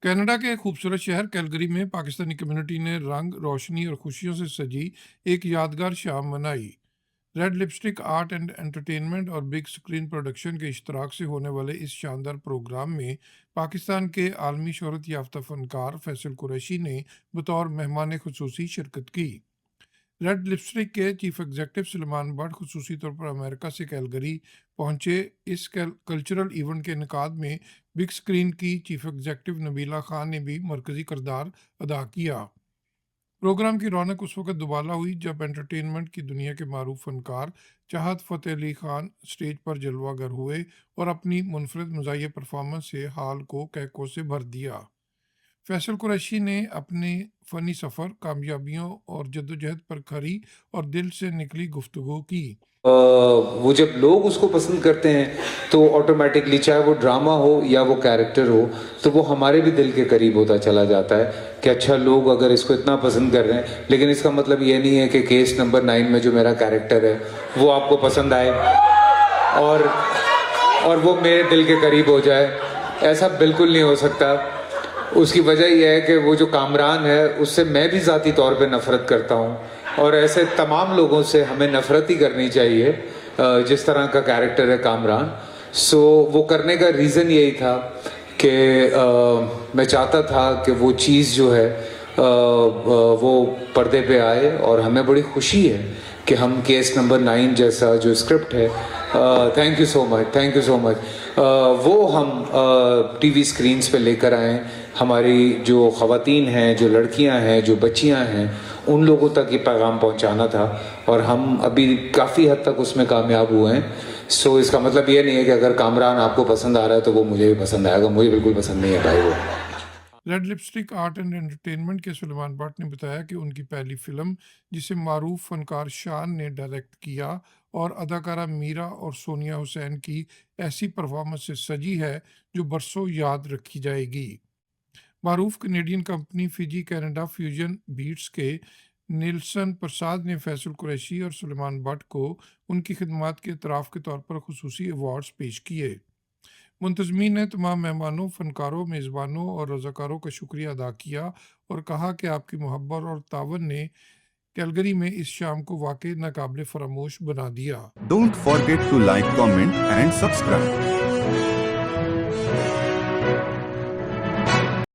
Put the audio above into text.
Canada के खूबसूरत शहर कैलगरी में पाकिस्तानी कम्युनिटी ने रंग, रोशनी और खुशियों से सजी एक यादगार शाम मनाई। Red lipstick art and entertainment और बिग स्क्रीन प्रोडक्शन के इश्तराक से होने वाले इस शानदार प्रोग्राम में पाकिस्तान के आलमी शोहरत याफ्ता फनकार फैसल कुरैशी ने बतौर मेहमान खुसूसी शिरकत की। रेड लिपस्टिक के चीफ एग्जेक्टिव सलमान बट खुसूसी तौर पर अमेरिका से कैलगरी पहुंचे। इस कल्चरल इवेंट के इनकाद में बिग स्क्रीन की चीफ एग्जेक्टिव नबीला खान ने भी मरकजी किरदार अदा किया। प्रोग्राम की रौनक उस वक्त दुबाला हुई जब एंटरटेनमेंट की दुनिया के मारूफ फनकार चाहत फ़तेह अली खान स्टेज पर जलवागर हुए और अपनी मुनफरद मज़ाहिया परफॉर्मेंस से हाल को कहकों से भर दिया। फैसल कुरैशी ने अपने फ़नी सफ़र, कामयाबियों और जद्दोजहद पर खरी और दिल से निकली गुफ्तगू की। वो जब लोग उसको पसंद करते हैं तो ऑटोमेटिकली चाहे वो ड्रामा हो या वो कैरेक्टर हो तो वो हमारे भी दिल के करीब होता चला जाता है कि अच्छा लोग अगर इसको इतना पसंद कर रहे हैं, लेकिन इसका मतलब ये नहीं है कि केस नंबर 9 में जो मेरा कैरेक्टर है वो आपको पसंद आए और वो मेरे दिल के करीब हो जाए। ऐसा बिल्कुल नहीं हो सकता। उसकी वजह यह है कि वो जो कामरान है उससे मैं भी ज़ाती तौर पे नफ़रत करता हूँ और ऐसे तमाम लोगों से हमें नफ़रत ही करनी चाहिए जिस तरह का कैरेक्टर है कामरान। सो वो करने का रीज़न यही था कि मैं चाहता था कि वो चीज़ जो है वो पर्दे पे आए और हमें बड़ी खुशी है कि हम केस नंबर 9 जैसा जो स्क्रिप्ट है, थैंक यू सो मच, वो हम टीवी स्क्रीन्स पे लेकर आएँ। हमारी जो ख़वातीन हैं, जो लड़कियां हैं, जो बच्चियां हैं, उन लोगों तक ये पैगाम पहुंचाना था और हम अभी काफ़ी हद तक उसमें कामयाब हुए हैं। सो इसका मतलब ये नहीं है कि अगर कामरान आपको पसंद आ रहा है तो वो मुझे भी पसंद आएगा। मुझे बिल्कुल पसंद नहीं है भाई वो। Red lipstick art and entertainment के सुलेमान भट्ट ने बताया कि उनकी पहली फिल्म, जिसे मारूफ फनकार शान ने डायरेक्ट किया और अदाकारा मीरा और सोनिया हुसैन की ऐसी परफॉर्मेंस से सजी है जो बरसों याद रखी जाएगी। मारूफ Canadian company Fiji Canada Fusion Beats के निल्सन प्रसाद ने फैसल कुरैशी और सुलेमान भट्ट को उनकी खिदमात के इतराफ़ के तौर पर खुसूसी अवार्ड्स पेश किए। मुंतज़मीन ने तमाम मेहमानों, फ़नकारों, मेज़बानों और रज़ाकारों का शुक्रिया अदा किया और कहा कि आपकी मोहब्बत और तावन ने कैलगरी में इस शाम को वाकई नाकाबिले फरामोश बना दिया। Don't forget to like, comment and subscribe.